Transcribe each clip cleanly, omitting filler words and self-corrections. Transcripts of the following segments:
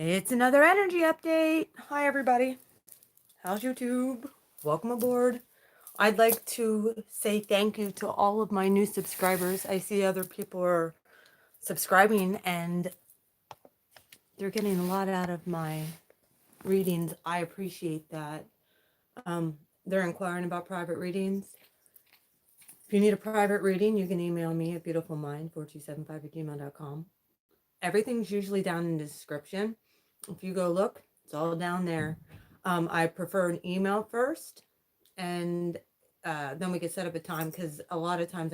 It's another energy update. Hi, everybody. How's YouTube? Welcome aboard. I'd like to say thank you to all of my new subscribers. I see other people are subscribing and they're getting a lot out of my readings. I appreciate that. They're inquiring about private readings. If you need a private reading, you can email me at beautifulmind4275@gmail.com. Everything's usually down in the description. If you go look, it's all down there. I prefer an email first, and then we can set up a time, because a lot of times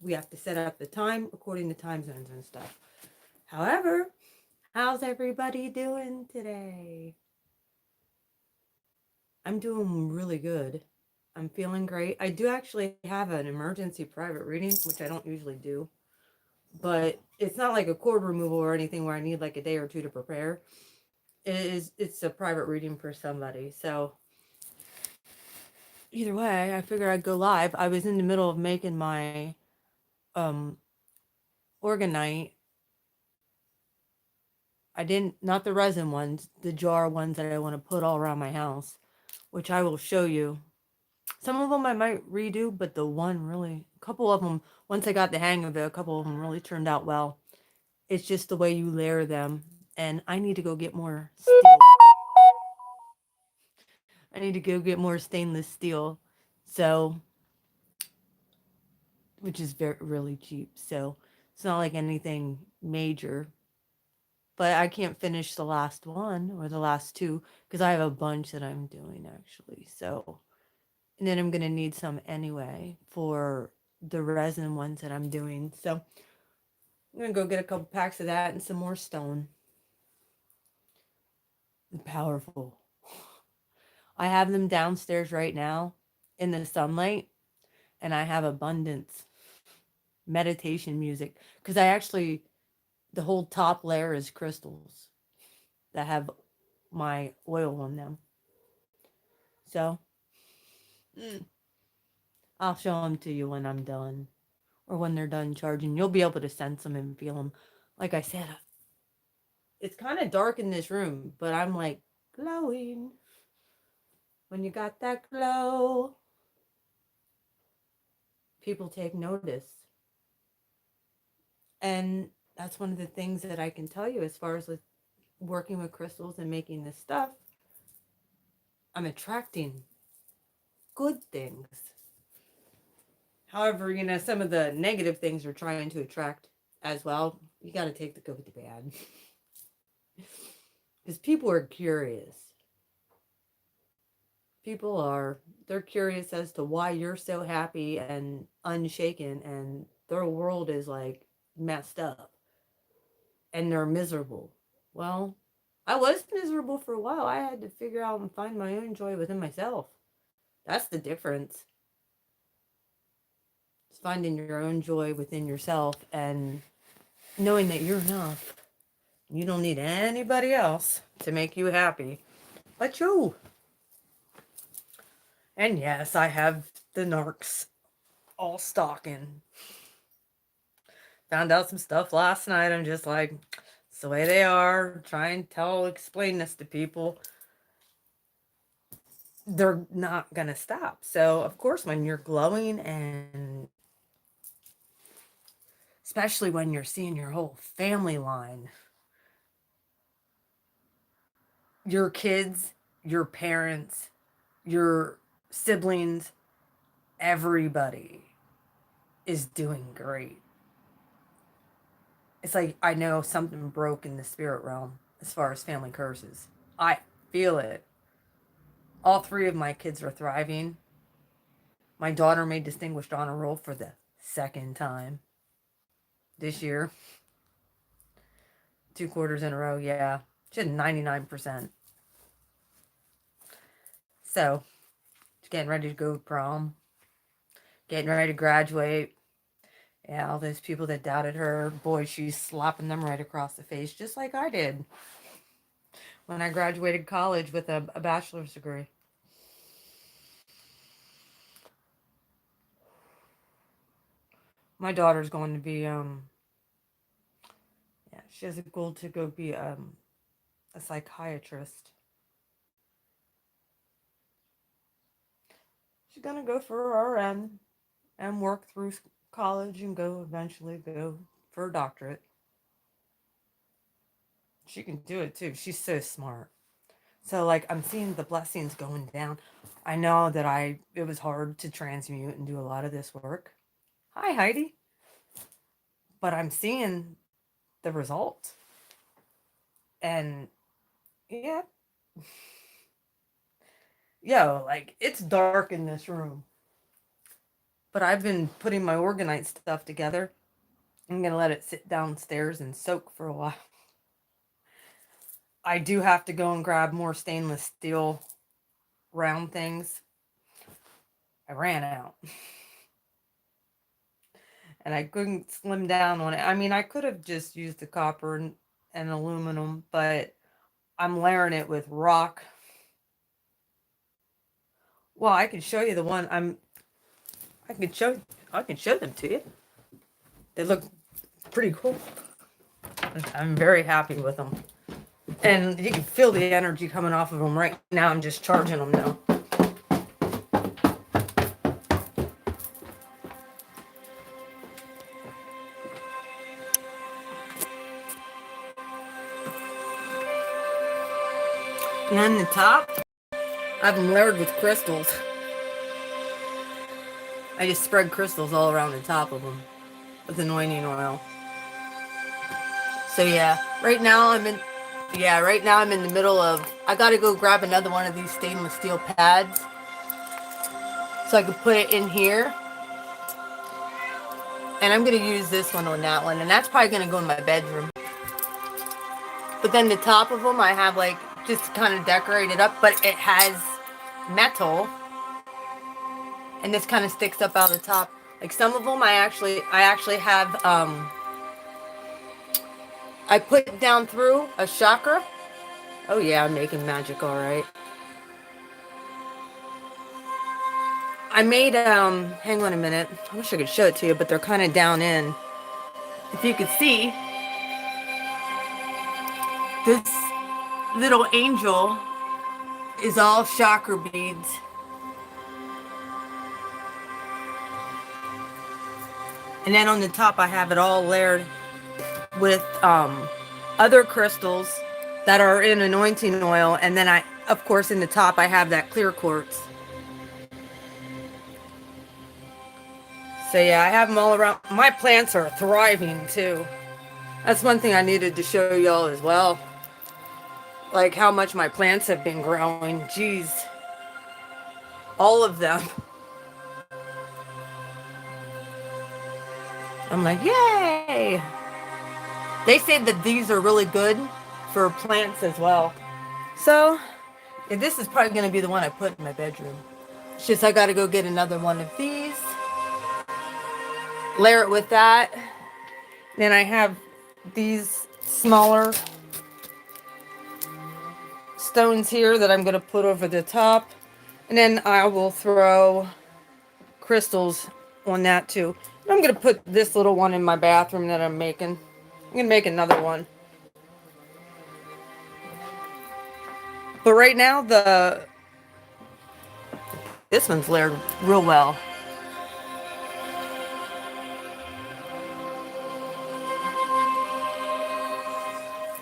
we have to set up the time according to time zones and stuff. However, how's everybody doing today? I'm doing really good. I'm feeling great. I do actually have an emergency private reading, which I don't usually do, but it's not like a cord removal or anything where I need like a day or two to prepare. It's a private reading for somebody. So either way, I figured I'd go live. I was in the middle of making my um orgonite. I didn't, not the resin ones, the jar ones that I want to put all around my house, which I will show you. Some of them I might redo, but a couple of them, once I got the hang of it, a couple of them really turned out well. It's just the way you layer them. And I need to go get more steel. I need to go get more stainless steel. So, which is really cheap. So it's not like anything major. But I can't finish the last one or the last two because I have a bunch that I'm doing actually. So, and then I'm going to need some anyway for the resin ones that I'm doing. So I'm going to go get a couple packs of that and some more stone. Powerful. I have them downstairs right now in the sunlight, and I have abundance meditation music because the whole top layer is crystals that have my oil on them. So I'll show them to you when I'm done, or when they're done charging. You'll be able to sense them and feel them. Like I said, it's kind of dark in this room, but I'm like glowing. When you got that glow, people take notice. And that's one of the things that I can tell you as far as with working with crystals and making this stuff. I'm attracting good things. However, some of the negative things are trying to attract as well. You got to take the good with the bad. Because people are curious. They're curious as to why you're so happy and unshaken and their world is like messed up and they're miserable. Well, I was miserable for a while. I had to figure out and find my own joy within myself. That's the difference. It's finding your own joy within yourself and knowing that you're enough. You don't need anybody else to make you happy but you. And yes, I have the narcs all stalking. Found out some stuff last night. I'm just like, it's the way they are. Try and explain this to people. They're not going to stop. So, of course, when you're glowing and especially when you're seeing your whole family line, your kids, your parents, your siblings, everybody is doing great. It's like I know something broke in the spirit realm as far as family curses. I feel it. All three of my kids are thriving. My daughter made Distinguished Honor Roll for the second time this year. 2 quarters in a row, yeah. She had 99%. So, she's getting ready to go to prom. Getting ready to graduate. Yeah, all those people that doubted her, boy, she's slapping them right across the face, just like I did when I graduated college with a bachelor's degree. My daughter's going to be, she has a goal to go be a psychiatrist. She's gonna go for her RN and work through college and eventually go for a doctorate. She can do it too. She's so smart. So like I'm seeing the blessings going down. I know that it was hard to transmute and do a lot of this work. Hi Heidi. But I'm seeing the result. And yeah. Yo, like it's dark in this room. But I've been putting my organite stuff together. I'm gonna let it sit downstairs and soak for a while. I do have to go and grab more stainless steel round things. I ran out. And I couldn't slim down on it. I mean, I could have just used the copper and aluminum, but I'm layering it with rock. Well, I can show you the one I can show them to you. They look pretty cool. I'm very happy with them. And you can feel the energy coming off of them right now. I'm just charging them now. And on the top, I have them layered with crystals. I just spread crystals all around the top of them with anointing oil. So yeah, right now I'm in the middle of, I gotta go grab another one of these stainless steel pads so I can put it in here. And I'm gonna use this one on that one, and that's probably gonna go in my bedroom. But then the top of them I have like just kind of decorated up, but it has metal, and this kind of sticks up out of the top. Like some of them I actually have I put down through a chakra. Oh yeah, I'm making magic, all right. I made hang on a minute. I wish I could show it to you, but they're kind of down in. If you could see, this little angel is all chakra beads. And then on the top I have it all layered with other crystals that are in anointing oil, and then I, of course, in the top I have that clear quartz. So yeah, I have them all around. My plants are thriving too. That's one thing I needed to show y'all as well. Like how much my plants have been growing. Jeez. All of them. I'm like, yay! They say that these are really good for plants as well. So, this is probably going to be the one I put in my bedroom. It's just I got to go get another one of these. Layer it with that. Then I have these smaller stones here that I'm going to put over the top. And then I will throw crystals on that too. And I'm going to put this little one in my bathroom that I'm making. I'm going to make another one. But right now, this one's layered real well.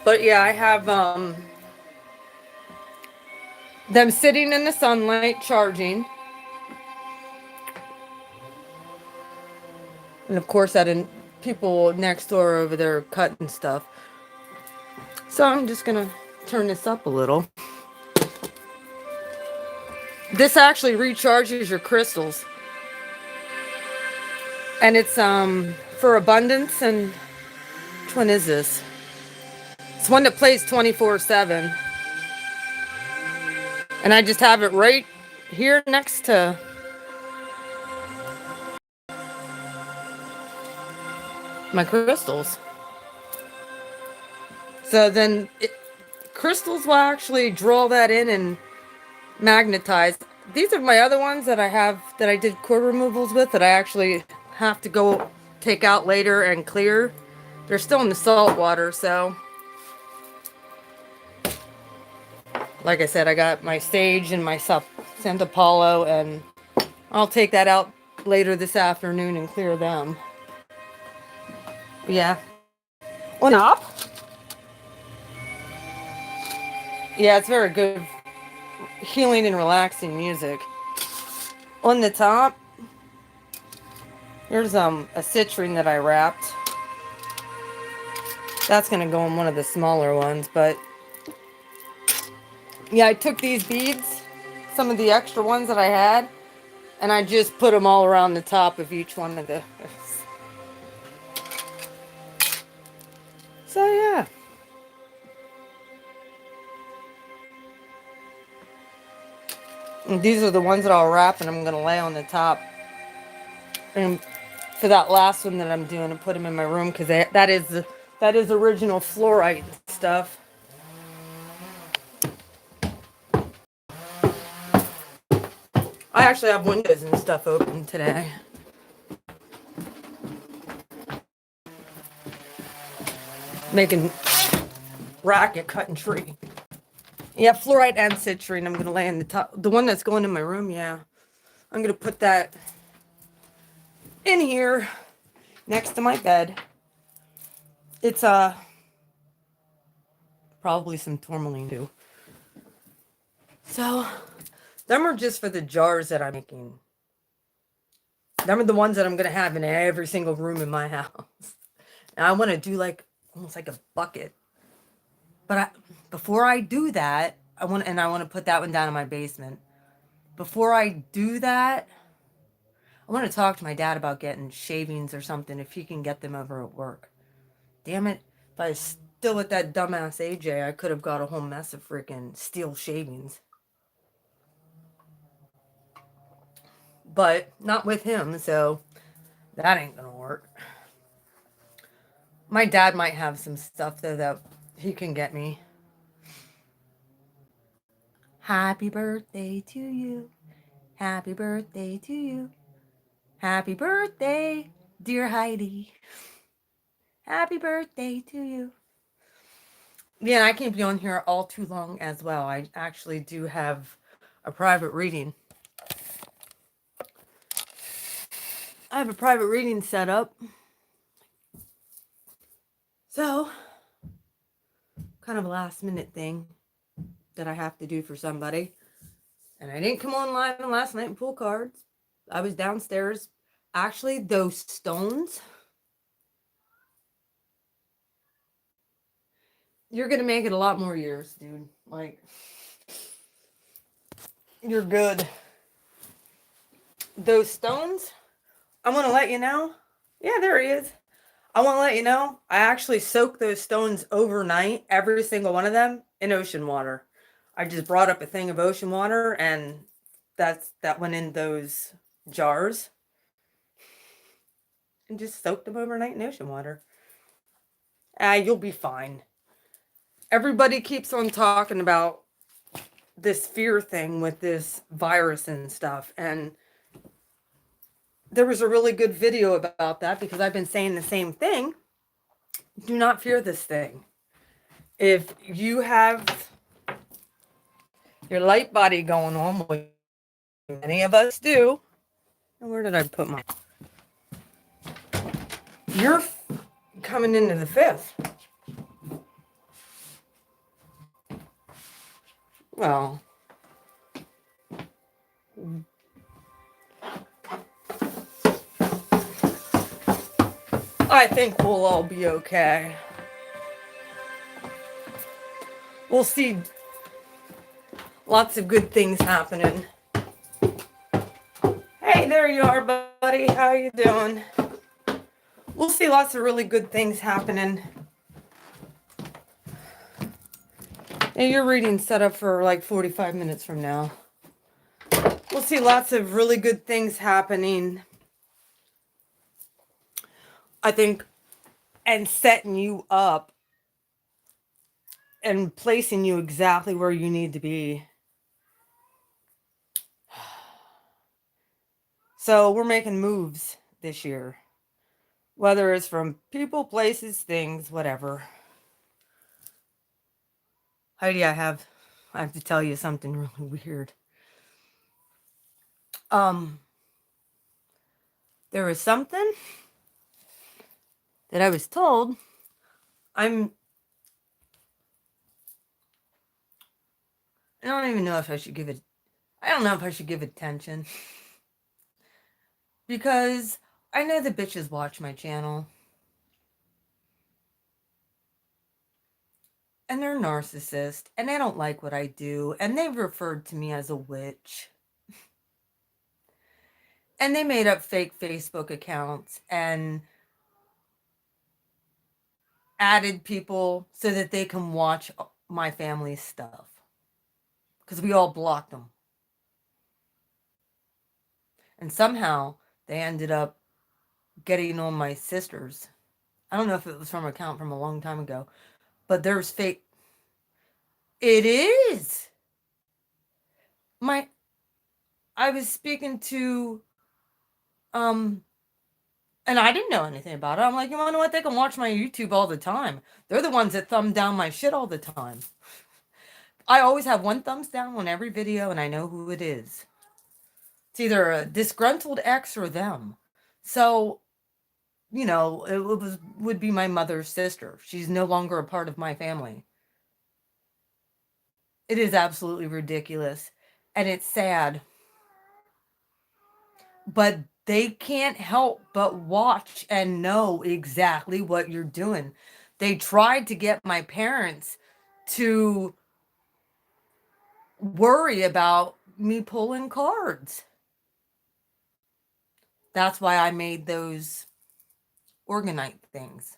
But yeah, I have them sitting in the sunlight charging. And of course, people next door over there cutting stuff. So I'm just going to turn this up a little. This actually recharges your crystals. And it's for abundance. And which one is this? It's one that plays 24/7. And I just have it right here next to my crystals. So then crystals will actually draw that in and magnetize. These are my other ones that I have, that I did cord removals with, that I actually have to go take out later and clear. They're still in the salt water, so Like I said, I got my sage and my Santa Paulo, and I'll take that out later this afternoon and clear them. But yeah. On top? Yeah, it's very good healing and relaxing music. On the top, here's a citrine that I wrapped. That's gonna go in one of the smaller ones, but yeah, I took these beads, some of the extra ones that I had, and I just put them all around the top of each one of the. So yeah. And these are the ones that I'll wrap and I'm gonna lay on the top. And for that last one that I'm doing, I put them in my room because that is original fluorite stuff. I actually have windows and stuff open today. Making racket cutting tree. Yeah, fluorite and citrine. I'm gonna lay in the top. The one that's going in my room, yeah. I'm gonna put that in here next to my bed. It's probably some tourmaline too. So them are just for the jars that I'm making. Them are the ones that I'm gonna have in every single room in my house. And I want to do like almost like a bucket. But before I do that, I want to put that one down in my basement. Before I do that, I want to talk to my dad about getting shavings or something if he can get them over at work. Damn it. If I was still with that dumbass AJ, I could have got a whole mess of freaking steel shavings. But not with him, so that ain't gonna work. My dad might have some stuff though that he can get me. Happy birthday to you. Happy birthday to you. Happy birthday, dear Heidi. Happy birthday to you. Yeah, I can't be on here all too long as well. I actually do have a private reading. I have a private reading set up. So, kind of a last minute thing that I have to do for somebody. And I didn't come on live last night and pull cards. I was downstairs. Actually, those stones, you're going to make it a lot more years, dude. Like, you're good. Those stones, I want to let you know. Yeah, there he is. I want to let you know, I actually soaked those stones overnight, every single one of them, in ocean water. I just brought up a thing of ocean water, and that went in those jars, and just soaked them overnight in ocean water. You'll be fine. Everybody keeps on talking about this fear thing with this virus and stuff, and there was a really good video about that because I've been saying the same thing. Do not fear this thing. If you have your light body going on, which many of us do. Where did I put my? You're coming into the fifth. Well, I think we'll all be okay. We'll see lots of good things happening. Hey, there you are, buddy. How you doing? We'll see lots of really good things happening. And your reading's set up for like 45 minutes from now. We'll see lots of really good things happening. I think, and setting you up and placing you exactly where you need to be. So we're making moves this year. Whether it's from people, places, things, whatever. Heidi, I have I have to tell you something really weird. There was something that I was told. I don't even know if I should give it. I don't know if I should give attention because I know the bitches watch my channel and they're narcissists and they don't like what I do and they've referred to me as a witch. And they made up fake Facebook accounts and added people so that they can watch my family's stuff. Because we all blocked them. And somehow they ended up getting on my sisters. I don't know if it was from an account from a long time ago, but there's fake. It is. I was speaking to, and I didn't know anything about it. I'm like, you wanna know what? They can watch my YouTube all the time. They're the ones that thumb down my shit all the time. I always have one thumbs down on every video and I know who it is. It's either a disgruntled ex or them. So, you know, would be my mother's sister. She's no longer a part of my family. It is absolutely ridiculous. And it's sad. But they can't help but watch and know exactly what you're doing. They tried to get my parents to worry about me pulling cards. That's why I made those organite things.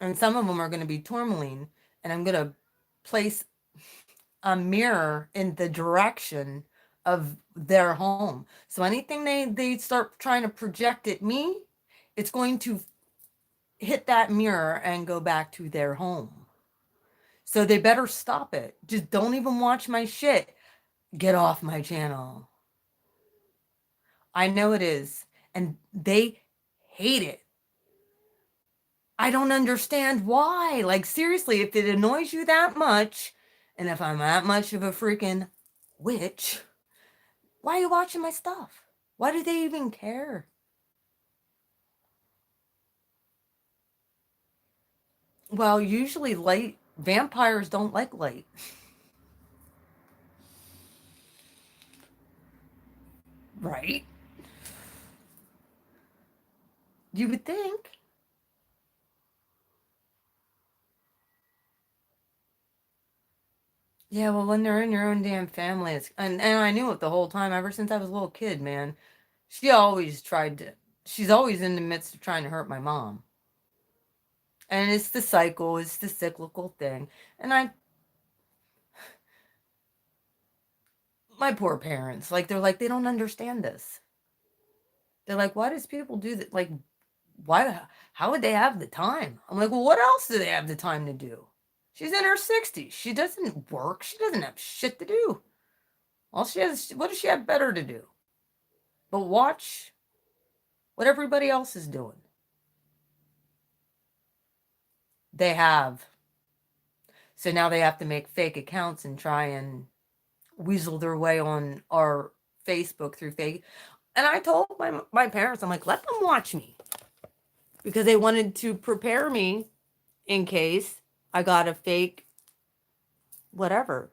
And some of them are going to be tourmaline. And I'm going to place a mirror in the direction of their home. So anything they start trying to project at me, it's going to hit that mirror and go back to their home. So they better stop it. Just don't even watch my shit. Get off my channel. I know it is. And they hate it. I don't understand why. Like, seriously, if it annoys you that much, and if I'm that much of a freaking witch, why are you watching my stuff? Why do they even care? Well, usually light vampires don't like light. Right? You would think. Yeah, well, when they're in your own damn family, and I knew it the whole time, ever since I was a little kid, man. She always tried to, she's always in the midst of trying to hurt my mom. And it's the cycle, it's the cyclical thing. And my poor parents, like, they're like, they don't understand this. They're like, why does people do that? Like, why, how would they have the time? I'm like, well, what else do they have the time to do? She's in her 60s. She doesn't work. She doesn't have shit to do. All she has, what does she have better to do? But watch what everybody else is doing. They have. So now they have to make fake accounts and try and weasel their way on our Facebook through fake. And I told my parents, I'm like, let them watch me. Because they wanted to prepare me in case I got a fake whatever.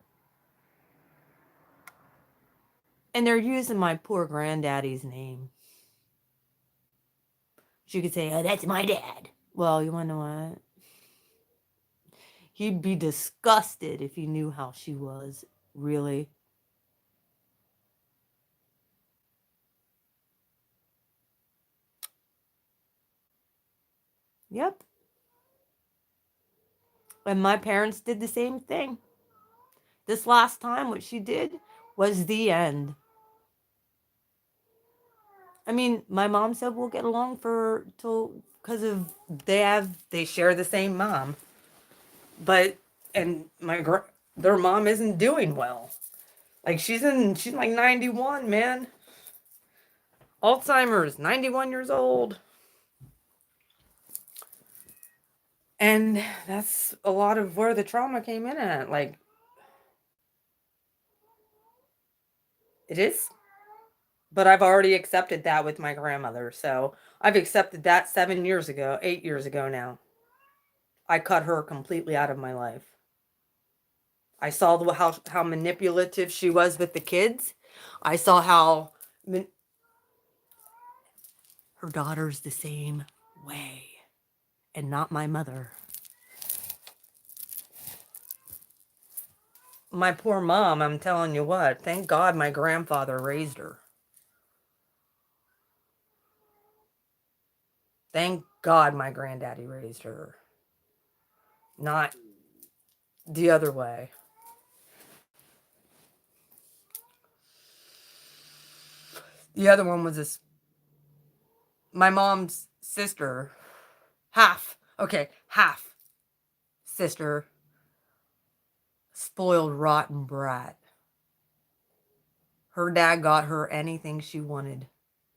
And they're using my poor granddaddy's name. She could say, oh, that's my dad. Well, you want to know what? He'd be disgusted if he knew how she was, really. Yep. And my parents did the same thing. This last time, what she did was the end. I mean, my mom said we'll get along for till because of they share the same mom, but and their mom isn't doing well. Like she's like 91, man. Alzheimer's, 91 years old. And that's a lot of where the trauma came in at. Like, it is. But I've already accepted that with my grandmother. So I've accepted that 7 years ago, 8 years ago now. I cut her completely out of my life. I saw how manipulative she was with the kids. I saw how her daughter's the same way, and not my mother. My poor mom, I'm telling you what, thank God my grandfather raised her. Thank God my granddaddy raised her. Not the other way. The other one was this, my mom's sister, half sister, spoiled rotten brat. Her dad got her anything she wanted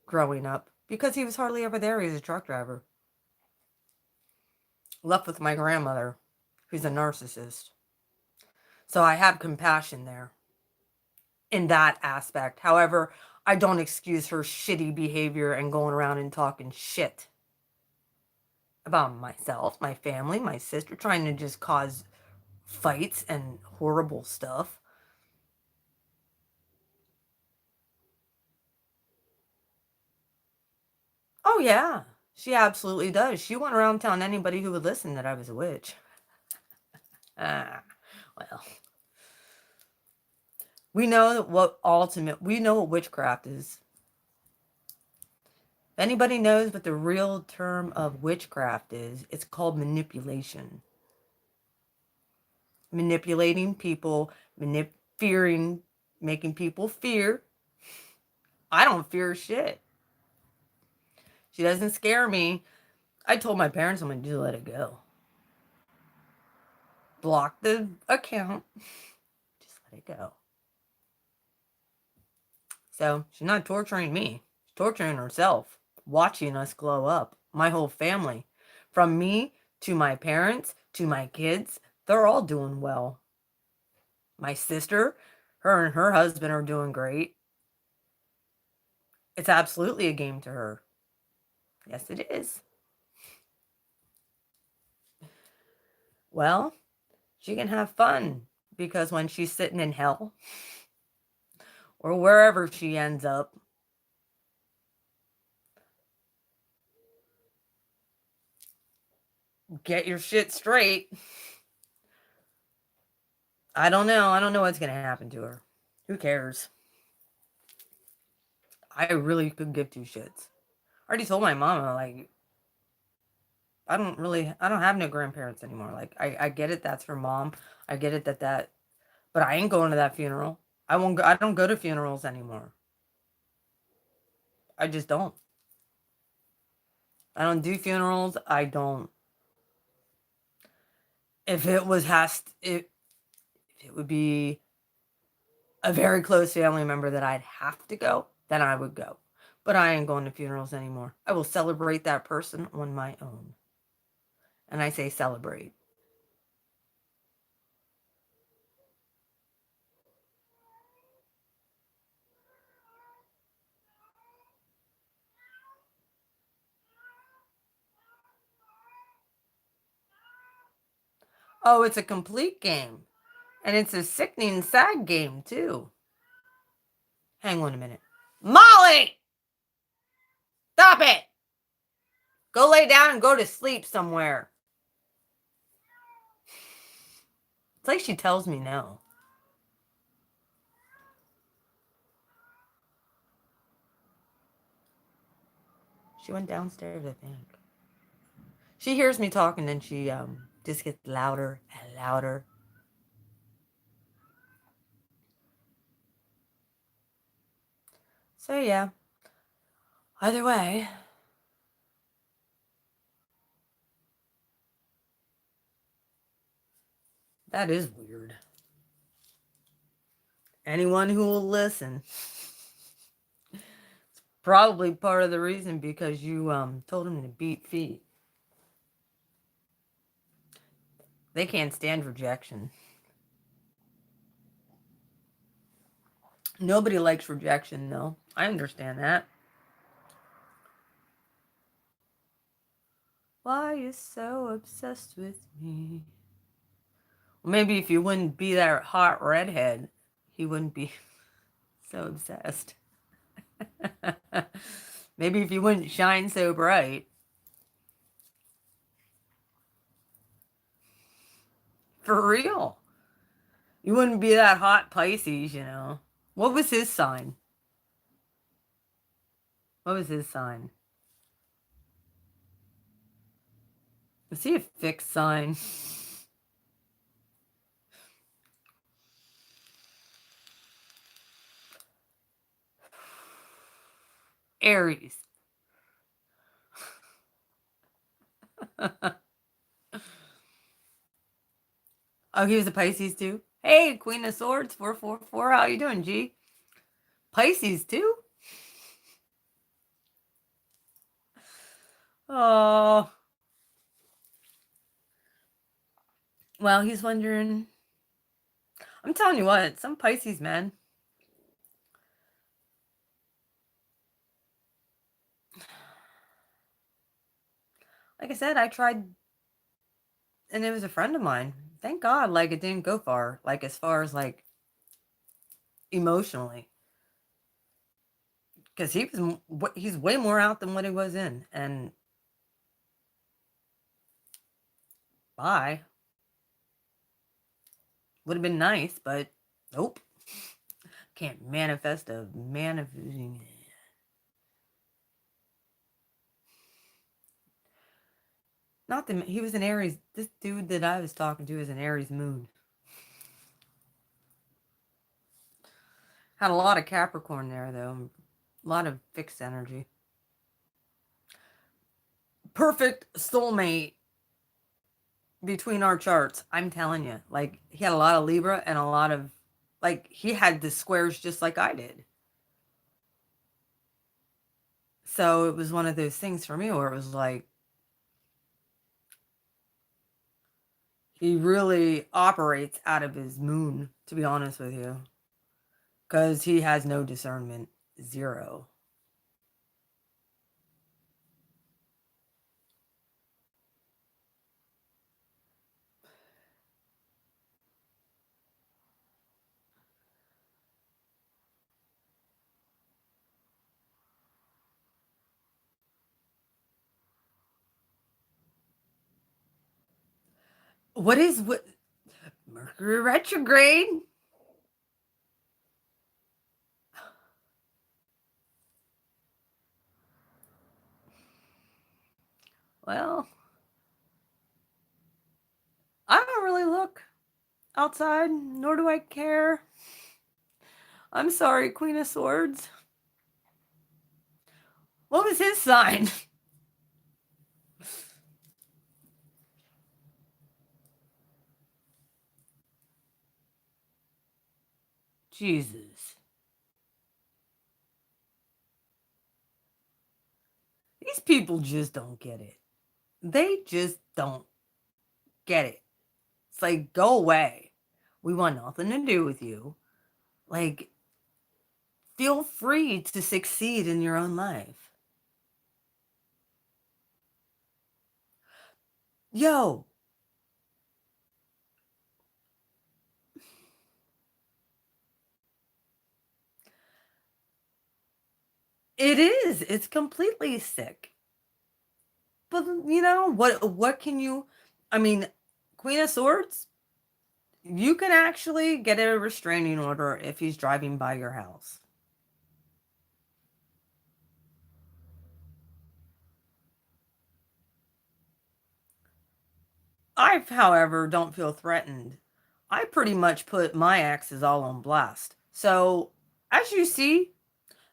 growing up because he was hardly ever there. He was a truck driver. Left with my grandmother, who's a narcissist. So I have compassion there in that aspect. However, I don't excuse her shitty behavior and going around and talking shit about myself, my family, my sister, trying to just cause fights and horrible stuff. Oh, yeah, she absolutely does. She went around telling anybody who would listen that I was a witch. Ah, well, we know we know what witchcraft is. If anybody knows what the real term of witchcraft is, it's called manipulation. Manipulating people, fearing, making people fear. I don't fear shit. She doesn't scare me. I told my parents I'm going to let it go. Block the account. Just let it go. So she's not torturing me. She's torturing herself. Watching us glow up. My whole family. From me to my parents to my kids. They're all doing well. My sister, her and her husband are doing great. It's absolutely a game to her. Yes, it is. Well, she can have fun because when she's sitting in hell or wherever she ends up, get your shit straight. I don't know. I don't know what's going to happen to her. Who cares? I really could give two shits. I already told my mama, like, I don't have no grandparents anymore. Like, I get it. That's her mom. I get it but I ain't going to that funeral. I don't go to funerals anymore. I just don't. I don't do funerals. I don't. If it was if it would be a very close family member that I'd have to go, then I would go. But I ain't going to funerals anymore. I will celebrate that person on my own. And I say celebrate. Oh, it's a complete game. And it's a sickening, sad game, too. Hang on a minute. Molly! Stop it! Go lay down and go to sleep somewhere. It's like she tells me no. She went downstairs, I think. She hears me talking and she just gets louder and louder. So yeah. Either way, that is weird. Anyone who will listen. Probably part of the reason because you told him to beat feet. They can't stand rejection. Nobody likes rejection, though. I understand that. Why you so obsessed with me? Well, maybe if you wouldn't be that hot redhead, he wouldn't be so obsessed. Maybe if you wouldn't shine so bright. For real. You wouldn't be that hot Pisces, you know. What was his sign? What was his sign? Was he a fixed sign? Aries. Oh, he was a Pisces too? Hey, Queen of Swords, 444. How you doing, G? Pisces too? Oh. Well, he's wondering. I'm telling you what, some Pisces, man. Like I said, I tried, and it was a friend of mine. Thank God, like, it didn't go far. Like, as far as, like, emotionally. Because he's way more out than what he was in. And bye. Would have been nice, but nope. Can't manifest a manifesting. Not the he was an Aries. This dude that I was talking to is an Aries moon. Had a lot of Capricorn there though. A lot of fixed energy. Perfect soulmate between our charts. I'm telling you. Like, he had a lot of Libra and a lot of, like, he had the squares just like I did. So it was one of those things for me where it was like, he really operates out of his moon, to be honest with you. Because he has no discernment. Zero. What Mercury retrograde? Well, I don't really look outside, nor do I care. I'm sorry, Queen of Swords. What was his sign? Jesus. These people just don't get it. They just don't get it. It's like, go away. We want nothing to do with you. Like, feel free to succeed in your own life. Yo. It is. It's completely sick. But you know, what can you I mean, Queen of Swords, you can actually get a restraining order if he's driving by your house. I, however, don't feel threatened. I pretty much put my exes all on blast. So, as you see,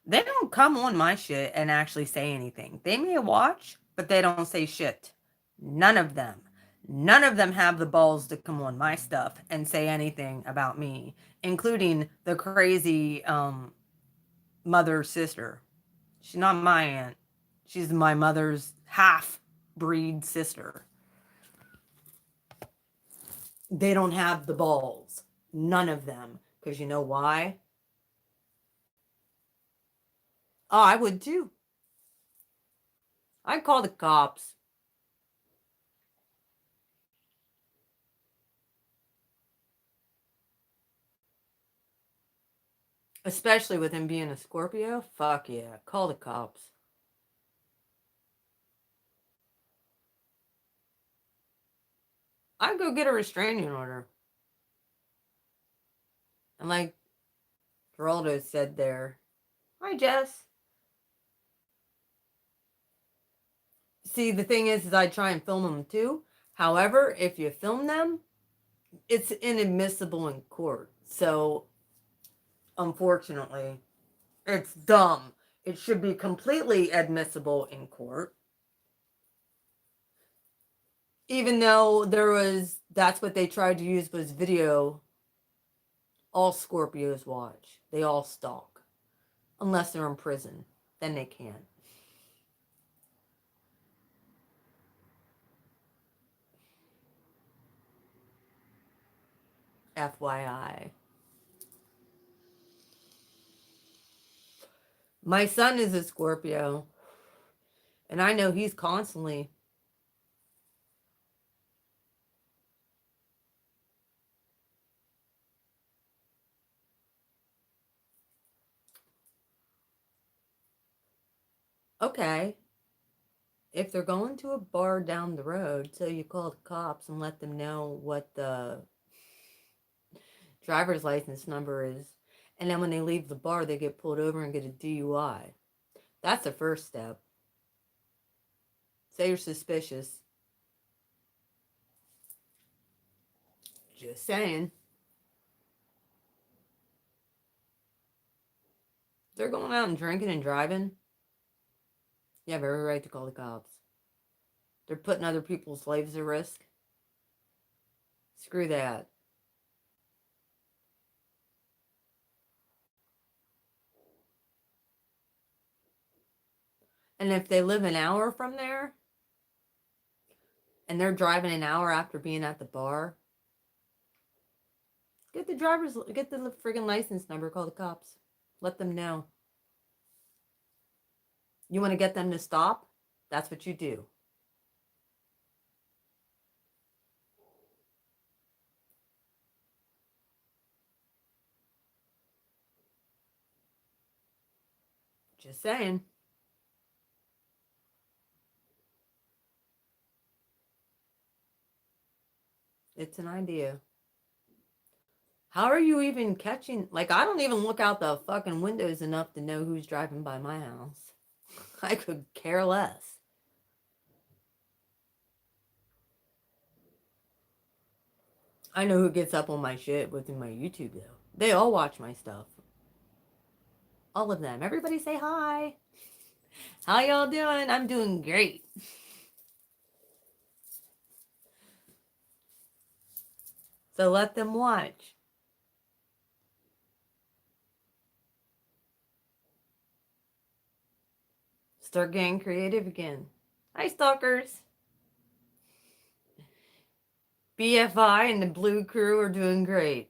they don't come on my shit and actually say anything. They may watch, but they don't say shit. None of them. None of them have the balls to come on my stuff and say anything about me, including the crazy mother's sister. She's not my aunt. She's my mother's half breed sister. They don't have the balls. None of them. Because you know why? Oh, I would too. I'd call the cops. Especially with him being a Scorpio. Fuck yeah. Call the cops. I'd go get a restraining order. And like Geraldo said there, hi Jess. See, the thing is I try and film them too. However, if you film them, it's inadmissible in court. So, unfortunately, it's dumb. It should be completely admissible in court. Even though that's what they tried to use was video. All Scorpios watch. They all stalk. Unless they're in prison. Then they can't. FYI. My son is a Scorpio. And I know he's constantly. Okay. If they're going to a bar down the road, so you call the cops and let them know what the driver's license number is. And then when they leave the bar, they get pulled over and get a DUI. That's the first step. Say you're suspicious. Just saying. They're going out and drinking and driving. You have every right to call the cops. They're putting other people's lives at risk. Screw that. And if they live an hour from there, and they're driving an hour after being at the bar, get the friggin' license number, call the cops. Let them know. You want to get them to stop? That's what you do. Just saying. It's an idea. How are you even catching? Like, I don't even look out the fucking windows enough to know who's driving by my house. I could care less. I know who gets up on my shit within my YouTube, though. They all watch my stuff. All of them. Everybody say hi. How y'all doing? I'm doing great. So let them watch. Start getting creative again. Hi, stalkers. BFI and the Blue Crew are doing great.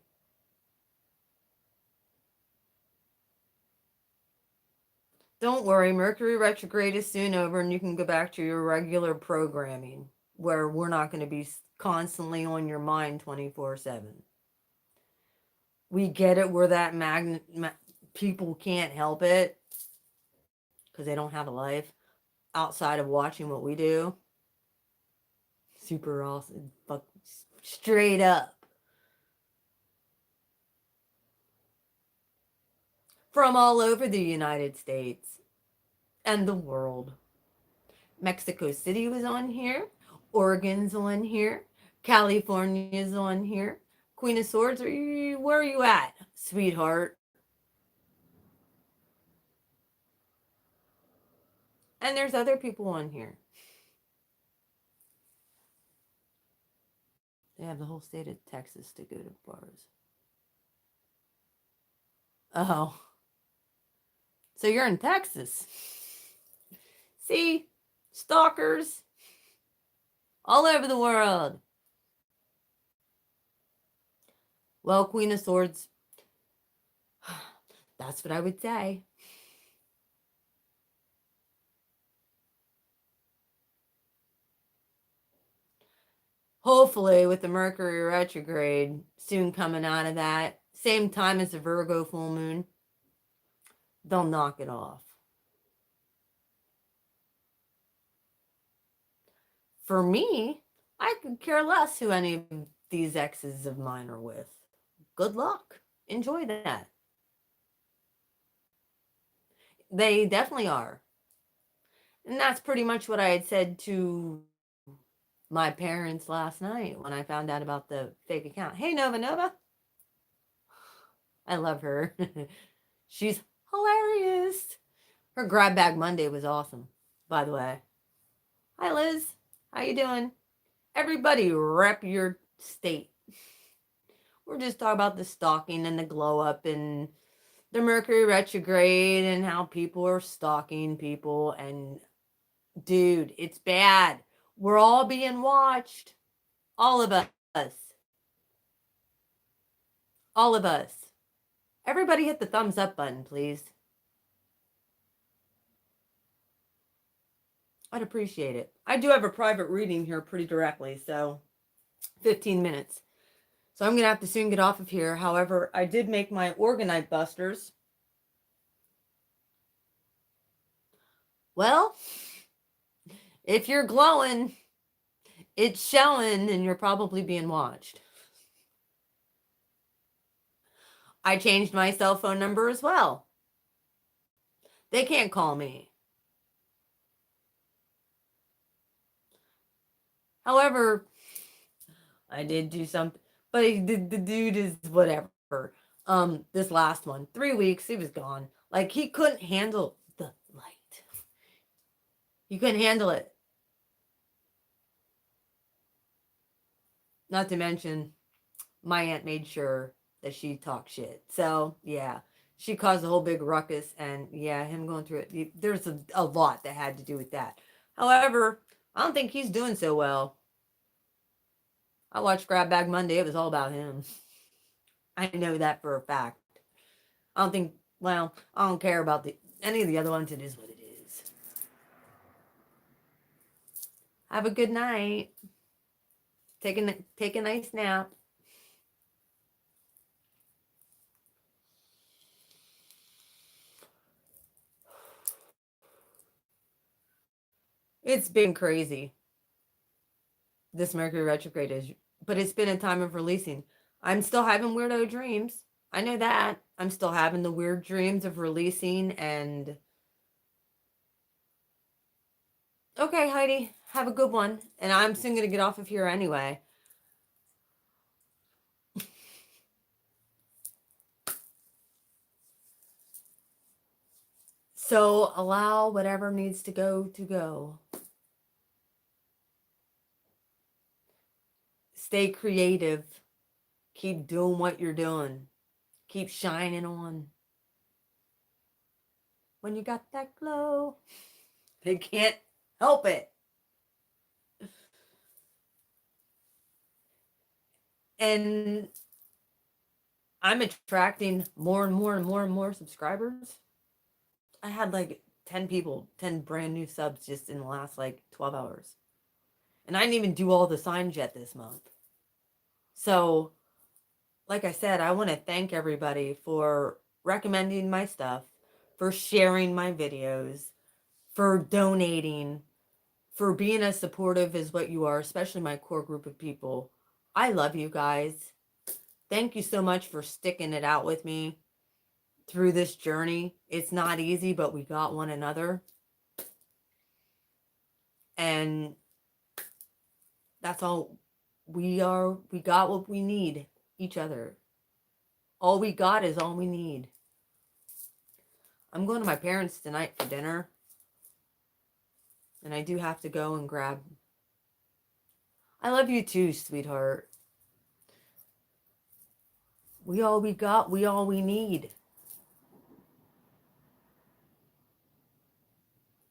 Don't worry, Mercury retrograde is soon over and you can go back to your regular programming where we're not going to be constantly on your mind 24/7. We get it where that people can't help it because they don't have a life outside of watching what we do. Super awesome. Straight up. From all over the United States and the world. Mexico City was on here. Oregon's on here. California's on here. Queen of Swords, where are you at, sweetheart? And there's other people on here. They have the whole state of Texas to go to bars. Oh. So you're in Texas. See? Stalkers. All over the world. Well, Queen of Swords, that's what I would say. Hopefully, with the Mercury retrograde soon coming out of that, same time as the Virgo full moon, they'll knock it off. For me, I could care less who any of these exes of mine are with. Good luck. Enjoy that. They definitely are. And that's pretty much what I had said to my parents last night when I found out about the fake account. Hey, Nova Nova. I love her. She's hilarious. Her grab bag Monday was awesome, by the way. Hi, Liz. How you doing? Everybody rep your state. We're just talking about the stalking and the glow up and the Mercury retrograde and how people are stalking people. And dude, it's bad. We're all being watched. All of us. All of us. Everybody hit the thumbs up button, please. I'd appreciate it. I do have a private reading here pretty directly, so 15 minutes. So I'm going to have to soon get off of here. However, I did make my Organite busters. Well, if you're glowing, it's showing and you're probably being watched. I changed my cell phone number as well. They can't call me. However, I did do something, but the dude is whatever. This last one, 3 weeks, he was gone. Like, he couldn't handle the light. He couldn't handle it. Not to mention, my aunt made sure that she talked shit. So, yeah, she caused a whole big ruckus. And, yeah, him going through it, there's a lot that had to do with that. However, I don't think he's doing so well. I watched Grab Bag Monday. It was all about him. I know that for a fact. I don't think, well, I don't care about any of the other ones. It is what it is. Have a good night. Take a nice nap. It's been crazy. This Mercury retrograde is, but it's been a time of releasing. I'm still having weirdo dreams. I know that. I'm still having the weird dreams of releasing and okay, Heidi, have a good one. And I'm soon going to get off of here anyway. So allow whatever needs to go to go. Stay creative. Keep doing what you're doing. Keep shining on. When you got that glow, they can't help it. And I'm attracting more and more and more and more subscribers. I had like 10 people, 10 brand new subs just in the last like 12 hours. And I didn't even do all the signs yet this month. So, like I said, I want to thank everybody for recommending my stuff, for sharing my videos, for donating, for being as supportive as what you are, especially my core group of people. I love you guys. Thank you so much for sticking it out with me through this journey. It's not easy, but we got one another. And that's all we are. We got what we need, each other. All we got is all we need. I'm going to my parents tonight for dinner. And I do have to go and grab. I love you too, sweetheart. We all we got, we all we need.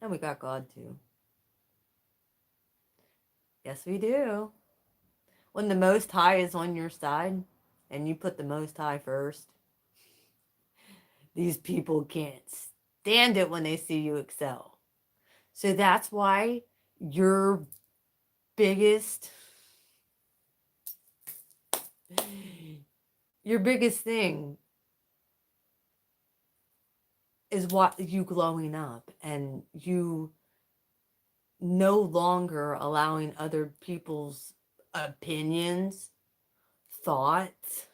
And we got God too. Yes, we do. When the Most High is on your side and you put the Most High first, these people can't stand it when they see you excel. So that's why your biggest thing is what you glowing up and you no longer allowing other people's opinions, thoughts,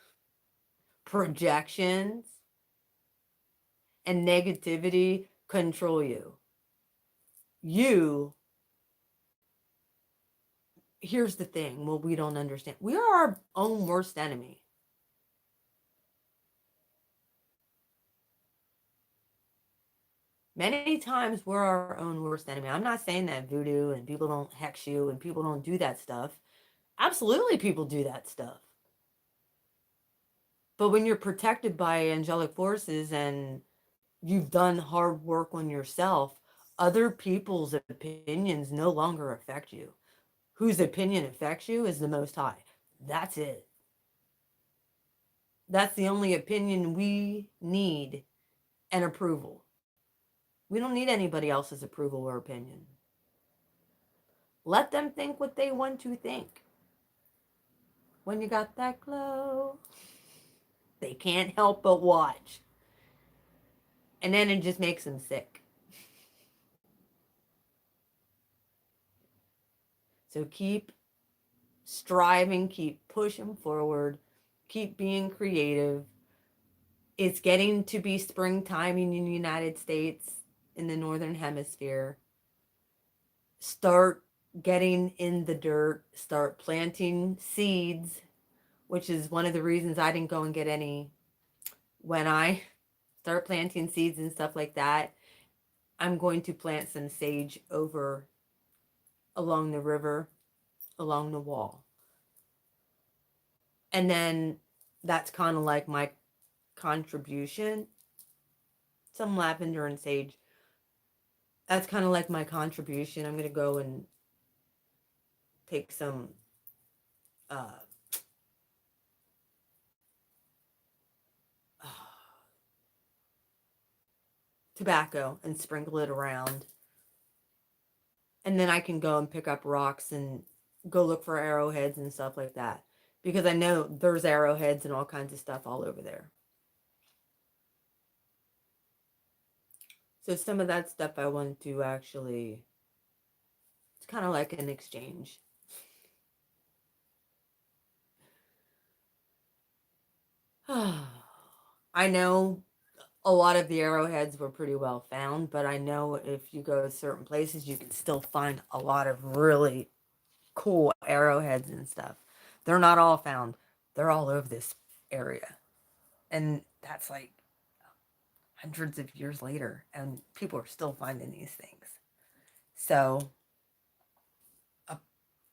projections, and negativity control you. Here's the thing, what we don't understand. We are our own worst enemy. Many times we're our own worst enemy. I'm not saying that voodoo and people don't hex you and people don't do that stuff. Absolutely, people do that stuff. But when you're protected by angelic forces and you've done hard work on yourself, other people's opinions no longer affect you. Whose opinion affects you is the Most High. That's it. That's the only opinion we need and approval. We don't need anybody else's approval or opinion. Let them think what they want to think. When you got that glow, they can't help but watch. And then it just makes them sick. So keep striving, keep pushing forward, keep being creative. It's getting to be springtime in the United States, in the Northern Hemisphere. Start getting in the dirt, start planting seeds, which is one of the reasons I didn't go and get any. When I start planting seeds and stuff like that, I'm going to plant some sage over along the river, along the wall. And then that's kind of like my contribution. Some lavender and sage. That's kind of like my contribution. I'm going to go and take some tobacco and sprinkle it around. And then I can go and pick up rocks and go look for arrowheads and stuff like that. Because I know there's arrowheads and all kinds of stuff all over there. So some of that stuff I want to actually, it's kind of like an exchange. I know a lot of the arrowheads were pretty well found, but I know if you go to certain places, you can still find a lot of really cool arrowheads and stuff. They're not all found. They're all over this area. And that's like hundreds of years later, and people are still finding these things. So, up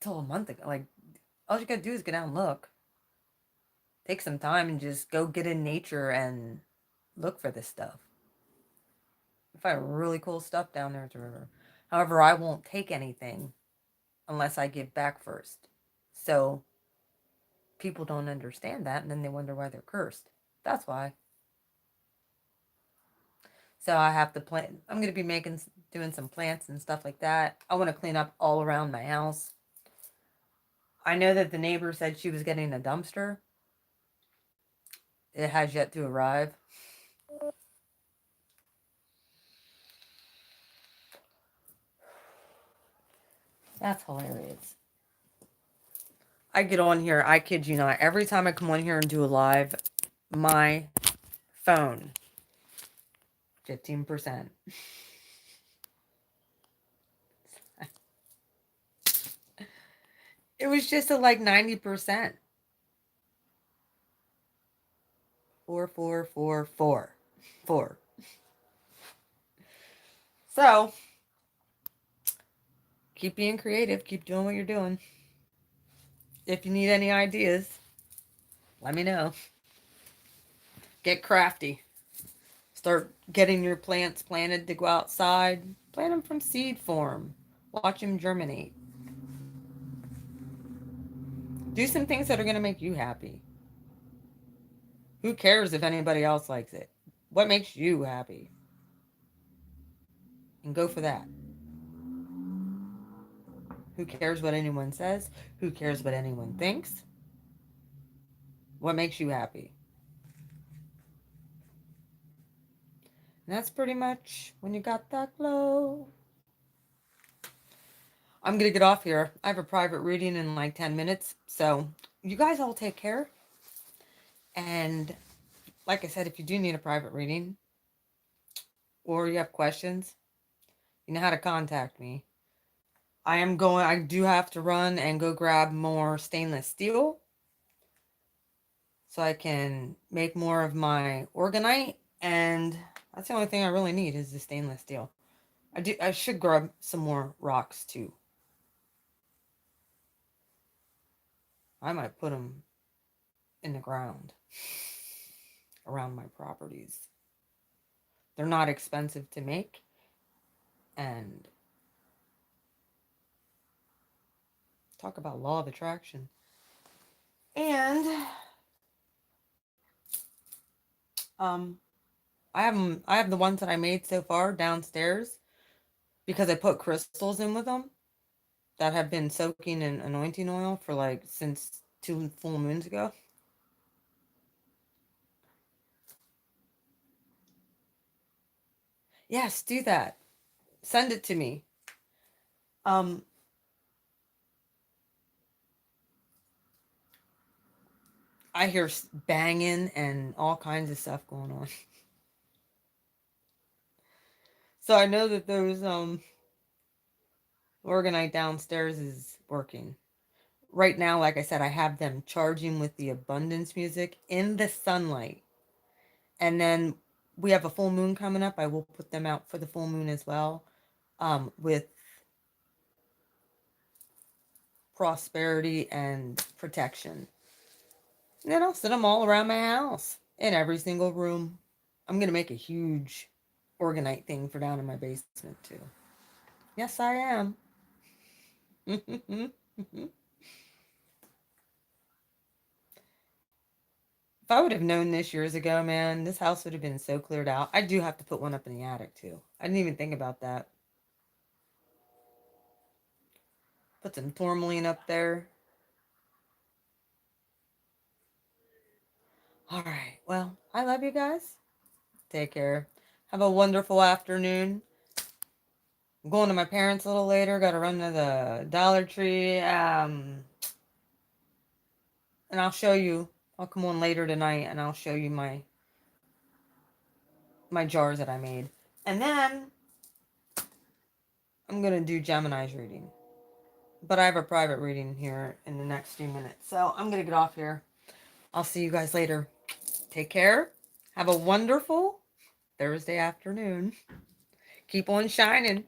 till a month ago, like, all you gotta do is get out and look. Take some time and just go get in nature and look for this stuff. You find really cool stuff down there at the river. However, I won't take anything unless I give back first. So, people don't understand that, and then they wonder why they're cursed. That's why. So I have to plant. I'm going to be doing some plants and stuff like that. I want to clean up all around my house. I know that the neighbor said she was getting a dumpster. It has yet to arrive. That's hilarious. I get on here, I kid you not, every time I come on here and do a live, my phone, 15%. It was just at like 90%. 4. So, keep being creative. Keep doing what you're doing. If you need any ideas, let me know. Get crafty. Start getting your plants planted to go outside. Plant them from seed form. Watch them germinate. Do some things that are going to make you happy. Who cares if anybody else likes it? What makes you happy? And go for that. Who cares what anyone says? Who cares what anyone thinks? What makes you happy? And that's pretty much when you got that glow. I'm going to get off here. I have a private reading in like 10 minutes. So you guys all take care. And like I said, if you do need a private reading or you have questions, you know how to contact me. I do have to run and go grab more stainless steel so I can make more of my organite. And that's the only thing I really need is the stainless steel. I should grab some more rocks too. I might put them in the ground around my properties. They're not expensive to make, and talk about law of attraction. And I have the ones that I made so far downstairs because I put crystals in with them that have been soaking in anointing oil for like since 2 full moons ago. Yes, do that. Send it to me. Um, I hear banging and all kinds of stuff going on. So I know that those organite downstairs is working. Right now, like I said, I have them charging with the abundance music in the sunlight. And then we have a full moon coming up. I will put them out for the full moon as well, with prosperity and protection. And then I'll set them all around my house in every single room. I'm going to make a huge organite thing for down in my basement too. Yes, I am. If I would have known this years ago, man, this house would have been so cleared out. I do have to put one up in the attic too. I didn't even think about that. Put some tourmaline up there. All right. Well, I love you guys. Take care. Have a wonderful afternoon. I'm going to my parents a little later. Got to run to the Dollar Tree. And I'll show you. I'll come on later tonight and I'll show you my jars that I made. And then I'm gonna do Gemini's reading. But I have a private reading here in the next few minutes. So I'm gonna get off here. I'll see you guys later. Take care. Have a wonderful Thursday afternoon. Keep on shining.